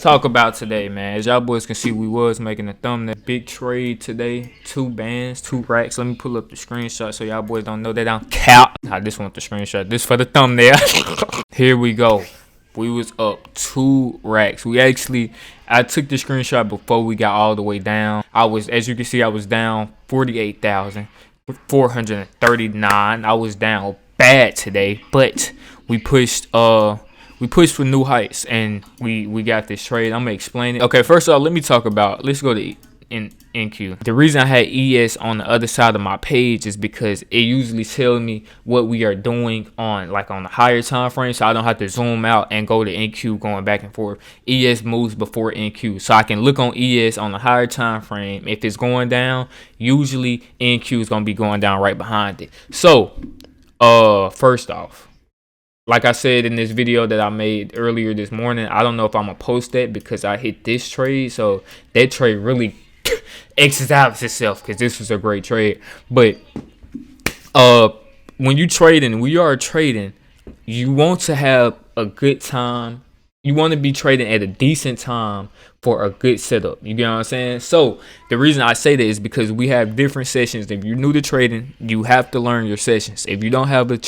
talk about today, man. As y'all boys can see, we was making a thumbnail. Big trade today. 2 bands, 2 racks. Let me pull up the screenshot so y'all boys don't know that I'm cap. I just want the screenshot. This for the thumbnail. Here we go. We was up 2 racks. I took the screenshot before we got all the way down. As you can see, I was down 48,439. I was down bad today, but we pushed for new heights, and we got this trade. I'm gonna explain it. Okay, first off, let's go to NQ. The reason I had ES on the other side of my page is because it usually tells me what we are doing on the higher time frame, so I don't have to zoom out and go to NQ going back and forth. ES moves before NQ, so I can look on ES on the higher time frame. If it's going down, usually NQ is gonna be going down right behind it. So first off, like I said in this video that I made earlier this morning, I don't know if I'm gonna post that because I hit this trade, so that trade really X's out itself because this was a great trade. But when you trading, you want to have a good time. You want to be trading at a decent time for a good setup. You get what I'm saying? So the reason I say that is because we have different sessions. If you're new to trading, you have to learn your sessions. If you don't know the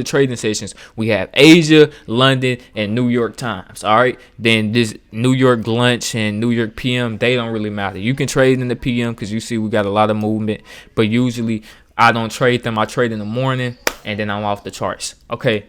trading sessions, we have Asia, London, and New York times. All right. Then this New York lunch and New York PM, they don't really matter. You can trade in the PM because you see we got a lot of movement, but usually I don't trade them. I trade in the morning and then I'm off the charts. Okay.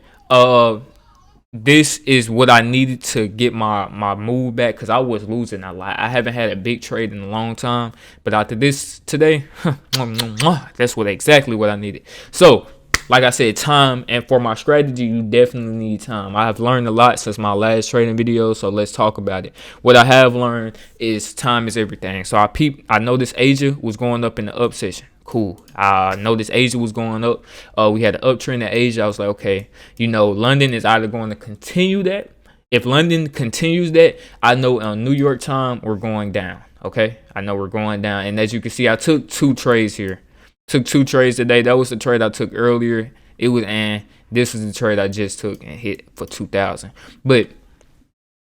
This is what I needed to get my move back because I was losing a lot. I haven't had a big trade in a long time, but after this today, that's exactly what I needed. So, like I said, time, and for my strategy, you definitely need time. I have learned a lot since my last trading video, so let's talk about it. What I have learned is time is everything. So I noticed Asia was going up in the up session. Cool. I noticed Asia was going up. We had an uptrend in Asia. I was like, okay, London is either going to continue that. If London continues that, I know on New York time we're going down. Okay, I know we're going down. And as you can see, I took 2 trades here. Took 2 trades today. That was the trade I took earlier. This was the trade I just took and hit for 2,000. But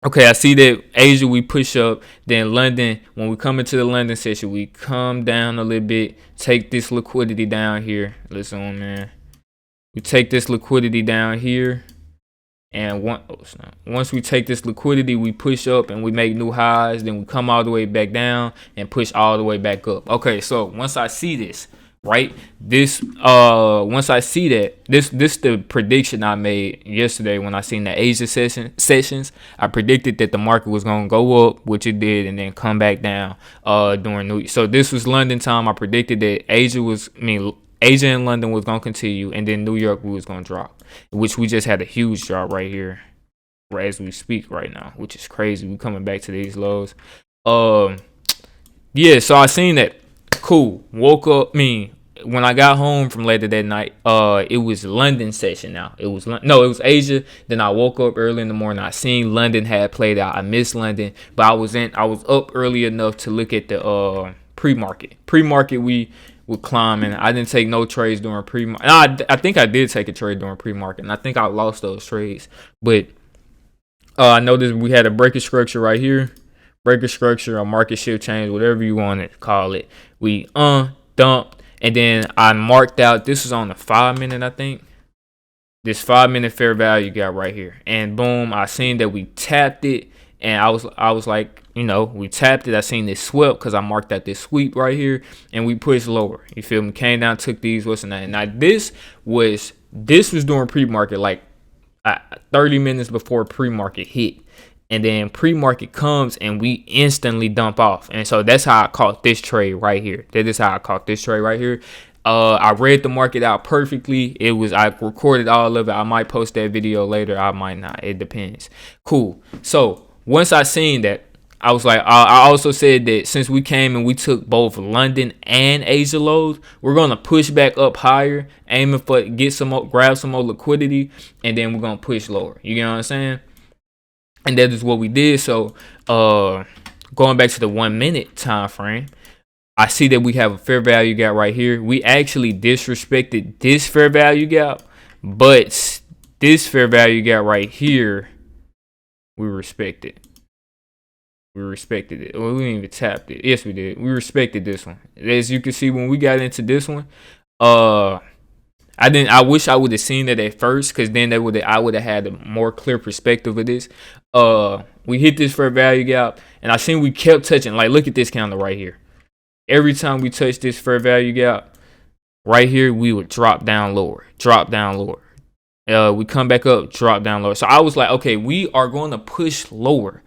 okay, I see that Asia we push up, then London, when we come into the London session, we come down a little bit, take this liquidity down here. Listen, man. We take this liquidity down here, and once we take this liquidity, we push up and we make new highs, then we come all the way back down and push all the way back up. Okay, so once I see this, right, once I see that, this the prediction I made yesterday when I seen the Asia sessions. I predicted that the market was gonna go up, which it did, and then come back down during New Year. So this was London time. I predicted that Asia and London was gonna continue, and then New York was gonna drop, which we just had a huge drop right here, right as we speak right now, which is crazy. We coming back to these lows. Yeah, so I seen that. Cool. Woke up. When I got home from later that night, it was London session now. It was Asia. Then I woke up early in the morning. I seen London had played out. I missed London, but I was up early enough to look at the pre-market. Pre-market we were climbing. I didn't take no trades during pre-market. I think I did take a trade during pre-market, and I think I lost those trades. But I noticed we had a breaker structure right here. Breaker structure, a market shift change, whatever you want to call it. We dumped, and then I marked out. This is on the 5-minute, I think. This 5-minute fair value gap right here, and boom, I seen that we tapped it, and I was like, we tapped it. I seen this swept because I marked out this sweep right here, and we pushed lower. You feel me? Came down, took these. What's the name? Now this was during pre-market, like 30 minutes before pre-market hit. And then pre-market comes and we instantly dump off. And so that's how I caught this trade right here. I read the market out perfectly. I recorded all of it. I might post that video later. I might not. It depends. Cool. So once I seen that, I was like, I also said that since we came and we took both London and Asia lows, we're going to push back up higher, aiming for grab some more liquidity, and then we're going to push lower. You get what I'm saying? And that is what we did. So going back to the 1-minute time frame, I see that we have a fair value gap right here. We actually disrespected this fair value gap, but this fair value gap right here, we respect it. We respected it. Well, we didn't even tapped it. Yes, we did. We respected this one. As you can see, when we got into this one, uh, I didn't. I wish I would have seen it at first, because then I would have had a more clear perspective of this. We hit this fair value gap, and I seen we kept touching. Like, look at this candle right here. Every time we touch this fair value gap right here, we would drop down lower, drop down lower. We come back up, drop down lower. So I was like, okay, we are going to push lower,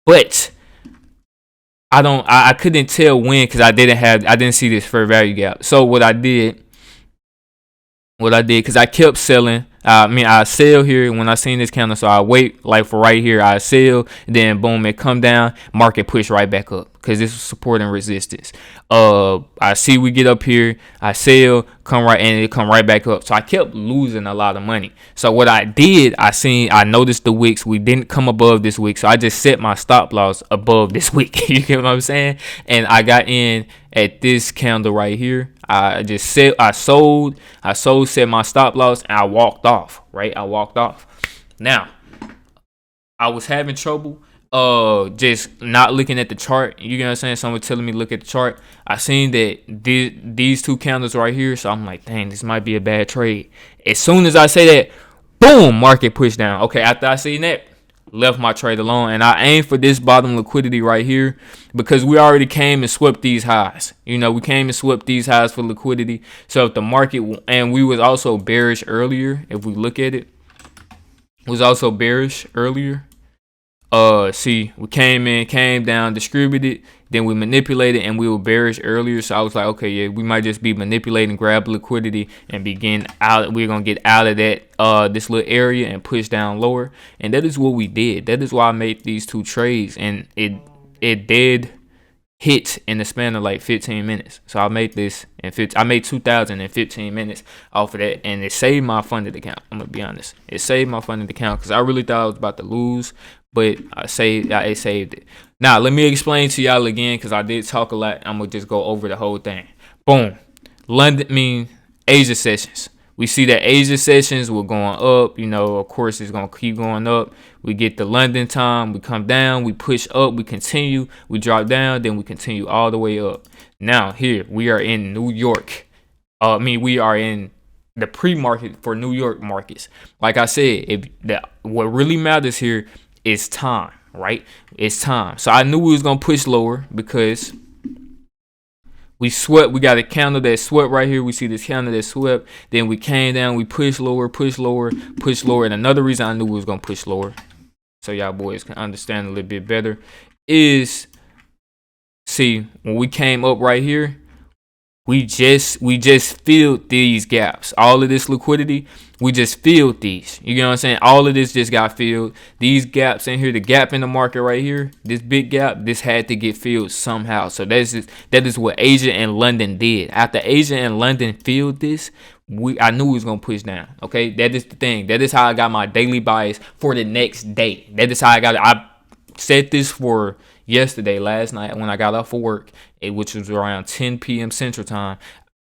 but I couldn't tell when, because I didn't see this fair value gap. So what I did, because I kept selling. I sell here when I seen this candle, so I wait like for right here. I sell, then boom, it come down. Market push right back up, because this was support and resistance. I see we get up here, I sell, come right, and it come right back up. So I kept losing a lot of money. So what I did, I noticed the wicks. We didn't come above this wick, so I just set my stop loss above this wick. You get what I'm saying? And I got in at this candle right here. I sold, set my stop loss, and I walked off, right? I walked off. Now, I was having trouble just not looking at the chart. You know what I'm saying? Someone telling me look at the chart. I seen that these two candles right here, so I'm like, dang, this might be a bad trade. As soon as I say that, boom, market push down. Okay, after I seen that, left my trade alone, and I aim for this bottom liquidity right here, because we already came and swept these highs. You know, we came and swept these highs for liquidity. So if the market, and we was also bearish earlier, if we look at it, was also bearish earlier. See, we came in, came down, distributed, then we manipulated, and we were bearish earlier. So I was like, okay, yeah, we might just be manipulating, grab liquidity, and begin out. We're gonna get out of that this little area and push down lower. And that is what we did. That is why I made these two trades, and it did hit in the span of like 15 minutes. So I made this in I made 2,000 in 15 minutes off of that, and it saved my funded account. I'm gonna be honest, it saved my funded account, because I really thought I was about to lose, but it saved it. Now let me explain to y'all again, because I did talk a lot. I'm gonna just go over the whole thing. Boom. Asia sessions. We see that Asia sessions were going up. You know, of course, it's gonna keep going up. We get the London time. We come down. We push up. We continue. We drop down. Then we continue all the way up. Now here we are in New York. We are in the pre-market for New York markets. Like I said, what really matters here is time, right? It's time. So I knew we was gonna push lower, because we swept. We got a candle that swept right here. We see this candle that swept. Then we came down. We pushed lower, push lower, push lower. And another reason I knew we was gonna push lower, so y'all boys can understand a little bit better, is, see, when we came up right here, we just filled these gaps. All of this liquidity, we just filled these. You know what I'm saying? All of this just got filled. These gaps in here, the gap in the market right here, this big gap, this had to get filled somehow. So that is what Asia and London did. After Asia and London filled this, I knew we was gonna push down. Okay, that is the thing. That is how I got my daily bias for the next day. That is how I got it. I set this for yesterday, last night, when I got off of work, which was around 10 p.m. Central Time,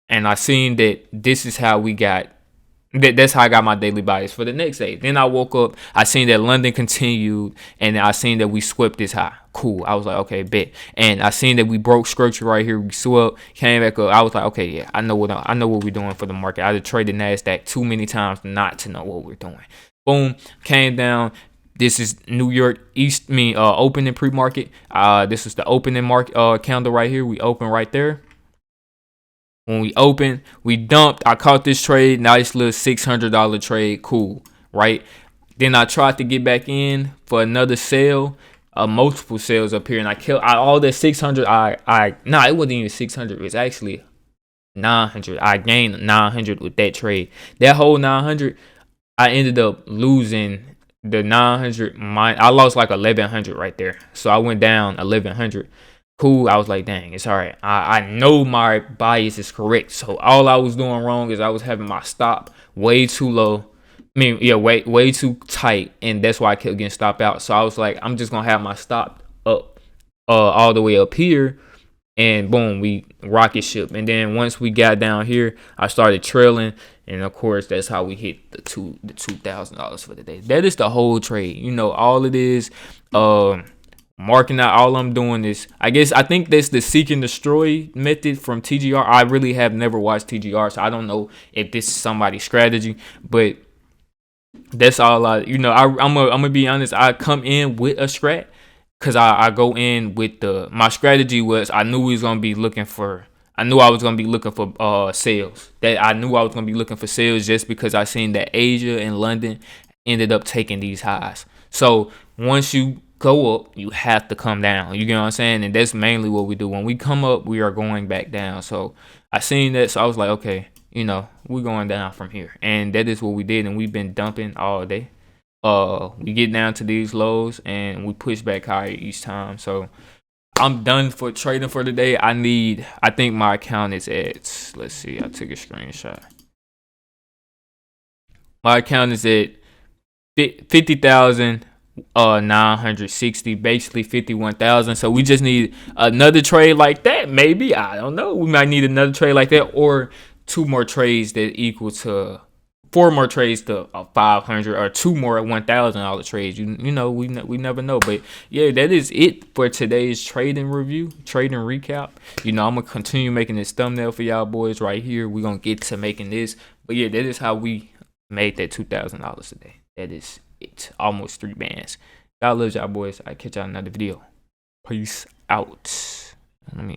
and I seen that this is how we got. That's how I got my daily bias for the next day. Then I woke up, I seen that London continued, and I seen that we swept this high. Cool. I was like, okay, bet. And I seen that we broke structure right here. We swept, came back up. I was like, okay, yeah, I know what we're doing for the market. I had traded NASDAQ too many times not to know what we're doing. Boom, came down. This is New York opening pre-market. This is the opening market candle right here. We open right there. When we open, we dumped. I caught this trade, nice little $600 trade, cool, right? Then I tried to get back in for another sale, multiple sales up here, and I killed all that 600. It wasn't even 600. It was actually 900. I gained 900 with that trade. That whole 900, I ended up losing the 900. I lost like 1,100 right there. So I went down 1,100. Cool. I was like, dang, it's all right. I know my bias is correct. So all I was doing wrong is I was having my stop way too low. Way too tight, and that's why I kept getting stopped out. So I was like, I'm just gonna have my stop up, all the way up here, and boom, we rocket ship. And then once we got down here, I started trailing, and of course, that's how we hit the $2,000 for the day. That is the whole trade. You know, all it is. marking out. All I'm doing is, I think that's the seek and destroy method from TGR. I really have never watched TGR, so I don't know if this is somebody's strategy, but that's all I'm gonna be honest. I come in with a strat, because I go in with my strategy was, I knew we was gonna be looking for, I knew I was gonna be looking for sales. That I knew I was gonna be looking for sales just because I seen that Asia and London ended up taking these highs. So once you go up, you have to come down. You get what I'm saying? And that's mainly what we do. When we come up, we are going back down. So I seen that, so I was like, okay, we're going down from here. And that is what we did, and we've been dumping all day. We get down to these lows and we push back higher each time. So I'm done for trading for the day. I think my account is at, let's see, I took a screenshot. My account is at 50,960, basically 51,000. So we just need another trade like that. Maybe, I don't know. We might need another trade like that, or 2 more trades that equal to 4 more trades to 500, or 2 more $1,000 trades. We never know. But yeah, that is it for today's trading review, trading recap. I'm gonna continue making this thumbnail for y'all boys right here. We're gonna get to making this. But yeah, that is how we made that $2,000 a day. That is it. Almost 3 bands. God loves y'all boys. I catch y'all in another video. Peace out. Let me